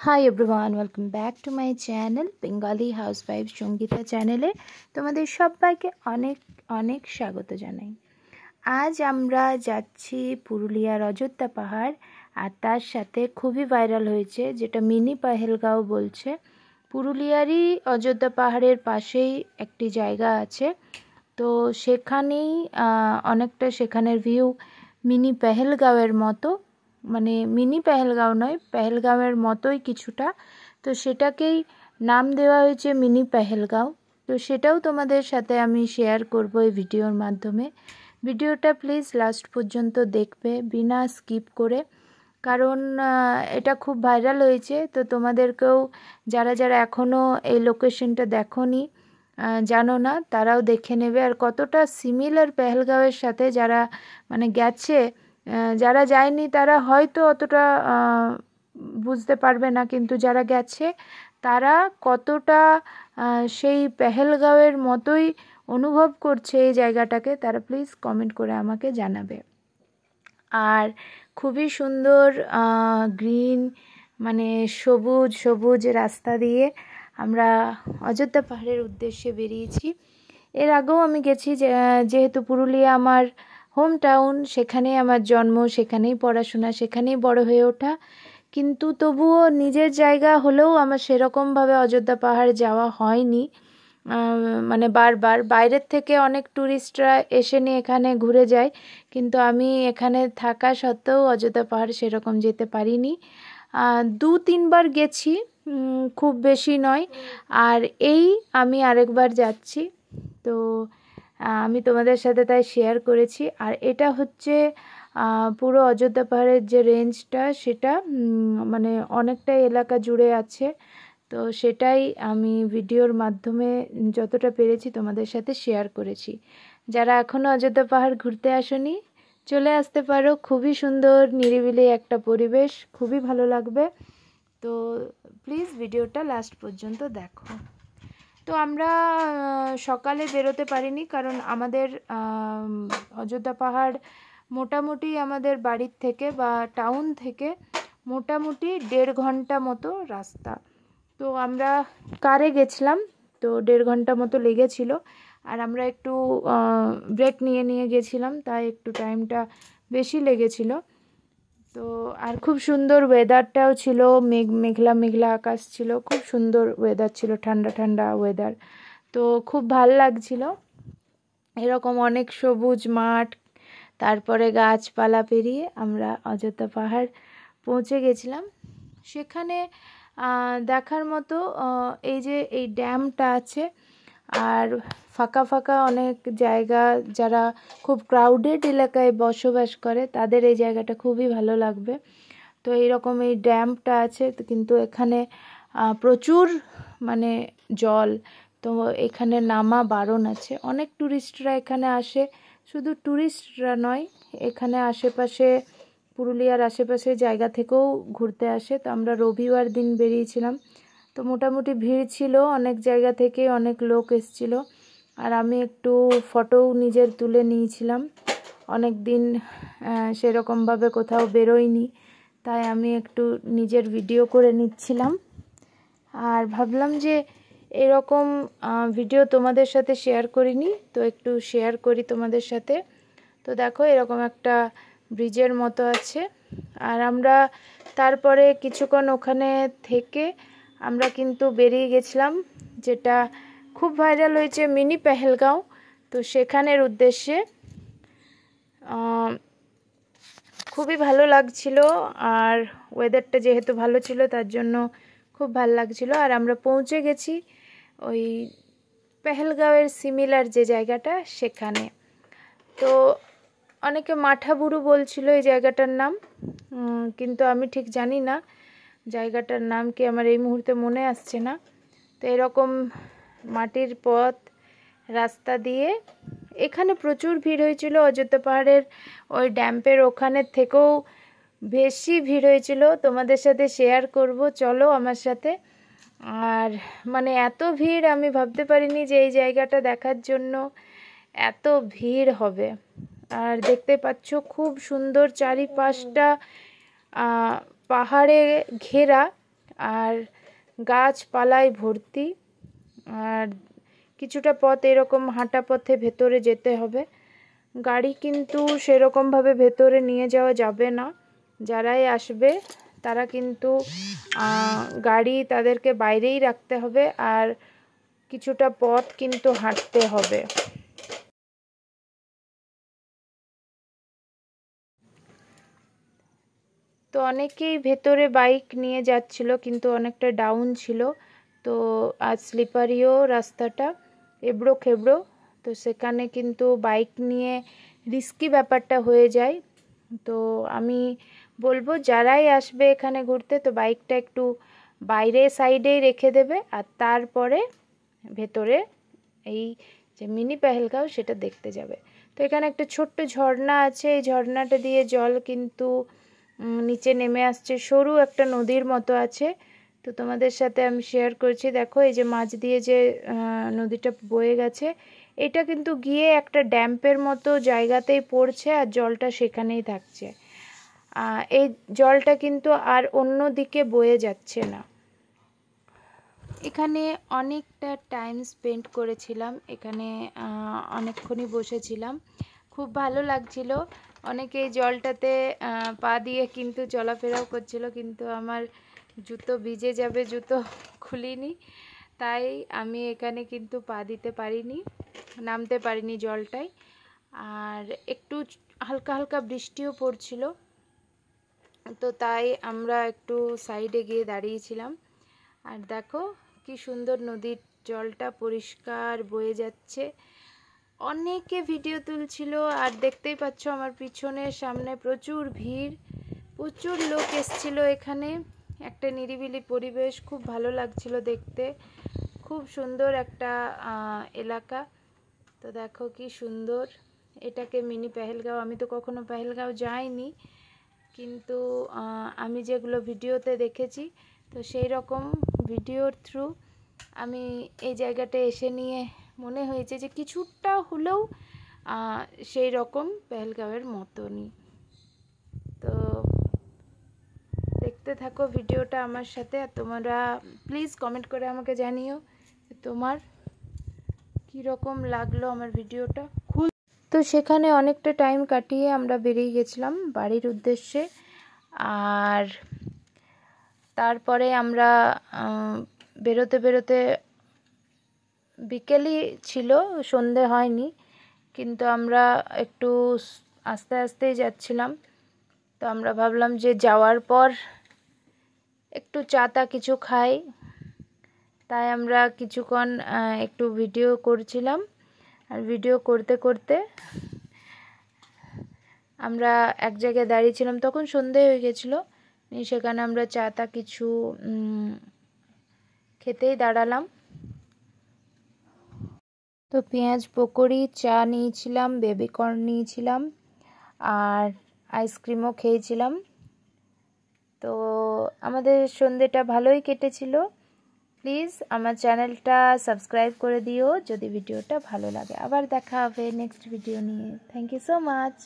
High everyone, welcome back to my channel Bengali housewife Sangeeta চ্যানেলে তোমাদের সবাইকে অনেক অনেক স্বাগত জানাই। আজ আমরা যাচ্ছি পুরুলিয়ার অযোধ্যা পাহাড়, আর তার সাথে খুবই ভাইরাল হয়েছে যেটা মিনি পেহেলগাঁও বলছে। পুরুলিয়ারই অযোধ্যা পাহাড়ের পাশেই একটি জায়গা আছে, তো সেখানেই অনেকটা সেখানের ভিউ মিনি পেহেলগাঁওয়ের মতো, মানে মিনি পেহেলগাঁও নয়, পেহেলগাঁওয়ের মতোই কিছুটা। তো সেটাকেই নাম দেওয়া হয়েছে মিনি পেহেলগাঁও। তো সেটাও তোমাদের সাথে আমি শেয়ার করব এই ভিডিওর মাধ্যমে। ভিডিওটা প্লিজ লাস্ট পর্যন্ত দেখবে বিনা স্কিপ করে, কারণ এটা খুব ভাইরাল হয়েছে। তো তোমাদেরকেও যারা যারা এখনও এই লোকেশনটা দেখোনি, জানো না, তারাও দেখে নেবে। আর কতটা সিমিলার পেহেলগাঁওয়ের সাথে যারা মানে গেছে, যারা যায়নি তারা হয়তো অতটা বুঝতে পারবে না, কিন্তু যারা গেছে তারা কতটা সেই পেহেলগাঁওয়ের মতোই অনুভব করছে এই জায়গাটাকে, তারা প্লিজ কমেন্ট করে আমাকে জানাবে। আর খুবই সুন্দর গ্রিন, মানে সবুজ সবুজ রাস্তা দিয়ে আমরা অযোধ্যা পাহাড়ের উদ্দেশ্যে বেরিয়েছি। এর আগেও আমি গেছি, যেহেতু পুরুলিয়া আমার হোম টাউন, সেখানেই আমার জন্ম, সেখানেই পড়াশোনা, সেখানেই বড় হয়ে ওঠা, কিন্তু তবুও নিজের জায়গা হলেও আমার সেরকমভাবে অযোধ্যা পাহাড় যাওয়া হয়নি। মানে বারবার বাইরের থেকে অনেক ট্যুরিস্টরা এসে নিয়ে এখানে ঘুরে যায়, কিন্তু আমি এখানে থাকা সত্ত্বেও অযোধ্যা পাহাড় সেরকম যেতে পারিনি। 2-3 বার গেছি, খুব বেশি নয়। আর এই আমি আরেকবার যাচ্ছি, তো আমি তোমাদের সাথে তাই শেয়ার করেছি। আর এটা হচ্ছে পুরো অযোধ্যা পাহাড়ের যে রেঞ্জটা, সেটা মানে অনেকটাই এলাকা জুড়ে আছে। তো সেটাই আমি ভিডিওর মাধ্যমে যতটা পেরেছি তোমাদের সাথে শেয়ার করেছি। যারা এখনও অযোধ্যা পাহাড় ঘুরতে আসোনি, চলে আসতে পারো। খুবই সুন্দর নিরিবিলি একটা পরিবেশ, খুবই ভালো লাগবে। তো প্লিজ ভিডিওটা লাস্ট পর্যন্ত দেখো। তো আমরা সকালে বেরোতে পারিনি, কারণ আমাদের অযোধ্যা পাহাড় মোটামুটি আমাদের বাড়ির থেকে বা টাউন থেকে মোটামুটি 1.5 ঘন্টা মতো রাস্তা। তো আমরা কারে গেছিলাম, তো 1.5 ঘন্টা মতো লেগেছিল। আর আমরা একটু ব্রেক নিয়ে নিয়ে গেছিলাম, তাই একটু টাইমটা বেশি লেগেছিল। তো আর খুব সুন্দর ওয়েদারটাও ছিল, মেঘলা মেঘলা আকাশ ছিল, খুব সুন্দর ওয়েদার ছিল, ঠান্ডা ঠান্ডা ওয়েদার। তো খুব ভাল লাগছিল। এরকম অনেক সবুজ মাঠ, তারপরে গাছপালা পেরিয়ে আমরা অযোধ্যা পাহাড় পৌঁছে গেছিলাম। সেখানে দেখার মতো এই যে এই ড্যামটা আছে, আর ফাঁকা ফাঁকা অনেক জায়গা, যারা খুব ক্রাউডেড এলাকায় বসবাস করে তাদের এই জায়গাটা খুবই ভালো লাগবে। তো এইরকম এই ড্যামটা আছে, কিন্তু এখানে প্রচুর মানে জল, তো এখানে নামা বারণ আছে। অনেক ট্যুরিস্টরা এখানে আসে, শুধু ট্যুরিস্টরা নয়, এখানে আশেপাশে পুরুলিয়ার আশেপাশে জায়গা থেকেও ঘুরতে আসে। তো আমরা রবিবার দিন বেরিয়েছিলাম, তো মোটামুটি ভিড় ছিল, অনেক জায়গা থেকে অনেক লোক এসেছিল। আর আমি একটু ফটোও নিজের তুলে নিয়েছিলাম, অনেক দিন সেরকমভাবে কোথাও বেরোইনি, তাই আমি একটু নিজের ভিডিও করে নিচ্ছিলাম। আর ভাবলাম যে এরকম ভিডিও তোমাদের সাথে শেয়ার করিনি, তো একটু শেয়ার করি তোমাদের সাথে। তো দেখো এরকম একটা ব্রিজের মতো আছে। আর আমরা তারপরে কিছুক্ষণ ওখানে থেকে আমরা কিন্তু বেরিয়ে গেছিলাম, যেটা খুব ভাইরাল হয়েছে মিনি পেহেলগাঁও, তো সেখানের উদ্দেশ্যে। খুবই ভালো লাগছিল, আর ওয়েদারটা যেহেতু ভালো ছিল তার জন্য খুব ভালো লাগছিল। আর আমরা পৌঁছে গেছি ওই পেহেলগাঁওয়ের সিমিলার যে জায়গাটা সেখানে। তো অনেকে মাঠাবুরু বলছিল এই জায়গাটার নাম, কিন্তু আমি ঠিক জানি না জায়গাটার নাম কি, আমার এই মুহূর্তে মনে আসছে না। তো এরকম মাটির পথ রাস্তা দিয়ে এখানে প্রচুর ভিড় হয়েছিল। অযোধ্যা পাহাড়ের ওই ড্যাম্পের ওখানের থেকেও বেশি ভিড় হয়েছিল, তোমাদের সাথে শেয়ার করব, চলো আমার সাথে। আর মানে এত ভিড় আমি ভাবতে পারিনি যে এই জায়গাটা দেখার জন্য এত ভিড় হবে। আর দেখতে পাচ্ছ খুব সুন্দর চারিপাশটা পাহাড়ে ঘেরা, আর গাছপালায় ভর্তি। আর কিছুটা পথ এরকম হাঁটা পথে ভেতরে যেতে হবে। গাড়ি কিন্তু সেরকমভাবে ভেতরে নিয়ে যাওয়া যাবে না। যারাই আসবে তারা কিন্তু গাড়ি তাদেরকে বাইরেই রাখতে হবে, আর কিছুটা পথ কিন্তু হাঁটতে হবে। তো অনেকেই ভেতরে বাইক নিয়ে যাচ্ছিল, কিন্তু অনেকটা ডাউন ছিল, তো আর স্লিপারিও রাস্তাটা, এবড়ো খেবড়ো, তো সেখানে কিন্তু বাইক নিয়ে রিস্কি ব্যাপারটা হয়ে যায়। তো আমি বলবো যারাই আসবে এখানে ঘুরতে, তো বাইকটা একটু বাইরে সাইডেই রেখে দেবে, আর তারপরে ভেতরে এই যে মিনি পেহেলগাঁও সেটা দেখতে যাবে। তো এখানে একটা ছোট্ট ঝর্ণা আছে, এই ঝর্ণাটা দিয়ে জল কিন্তু নিচে নেমে আসছে, সরু একটা নদীর মতো আছে। তো তোমাদের সাথে আমি শেয়ার করছি। দেখো এই যে মাঝ দিয়ে যে নদীটা বয়ে গেছে, এটা কিন্তু গিয়ে একটা ড্যাম্পের মতো জায়গাতেই পড়ছে, আর জলটা সেখানেই থাকছে। এই জলটা কিন্তু আর অন্য দিকে বয়ে যাচ্ছে না। এখানে অনেকটা টাইম স্পেন্ড করেছিলাম, এখানে অনেকক্ষণই বসেছিলাম, খুব ভালো লাগছিল। অনেকে এই জলটাতে পা দিয়ে কিন্তু চলাফেরাও করছিল, কিন্তু আমার জুতো ভিজে যাবে, জুতো খুলিনি, তাই আমি এখানে কিন্তু পা দিতে পারিনি, নামতে পারিনি জলটায়। আর একটু হালকা হালকা বৃষ্টিও পড়ছিল, তো তাই আমরা একটু সাইডে গিয়ে দাঁড়িয়েছিলাম। আর দেখো কি সুন্দর নদীর জলটা পরিষ্কার বয়ে যাচ্ছে। অনেকে ভিডিও তুলছিল, আর দেখতেই পাচ্ছ আমার পিছনের সামনে প্রচুর ভিড়, প্রচুর লোক এসছিল এখানে। একটা নিরিবিলি পরিবেশ, খুব ভালো লাগছিল দেখতে, খুব সুন্দর একটা এলাকা। তো দেখো কি সুন্দর, এটাকে মিনি পেহেলগাঁও। আমি তো কখনো পেহেলগাঁও যাইনি, কিন্তু আমি যেগুলো ভিডিওতে দেখেছি, তো সেই রকম ভিডিওর থ্রু আমি এই জায়গাটা এসে নিয়ে মনে হয়েছে যে কিছুটা হলেও সেই রকম পেহেলগাঁওয়ের মতনই। তো দেখতে থাকো ভিডিওটা আমার সাথে, আর তোমরা প্লিজ কমেন্ট করে আমাকে জানিও তোমার কীরকম লাগলো আমার ভিডিওটা। তো সেখানে অনেকটা টাইম কাটিয়ে আমরা বেরিয়ে গেছিলাম বাড়ির উদ্দেশ্যে। আর তারপরে আমরা বেরোতে বেরোতে বিকেলই ছিল, সন্ধে হয়নি, কিন্তু আমরা একটু আস্তে আস্তেই যাচ্ছিলাম। তো আমরা ভাবলাম যে যাওয়ার পর একটু চা টা কিছু খাই, তাই আমরা কিছুক্ষণ একটু ভিডিও করছিলাম। আর ভিডিও করতে করতে আমরা এক জায়গায় দাঁড়িয়েছিলাম, তখন সন্ধে হয়ে গেছিলো, সেখানে আমরা চা টা কিছু খেতেই দাঁড়ালাম। তো পেঁয়াজ পকোড়ি, চা নিয়েছিলাম, বেবিকর্ন নিয়েছিলাম, আর আইসক্রিমও খেয়েছিলাম। তো আমাদের সন্ধ্যেটা ভালোই কেটেছিল। প্লিজ আমার চ্যানেলটা সাবস্ক্রাইব করে দিও যদি ভিডিওটা ভালো লাগে। আবার দেখা হবে নেক্সট ভিডিও নিয়ে। Thank you so much.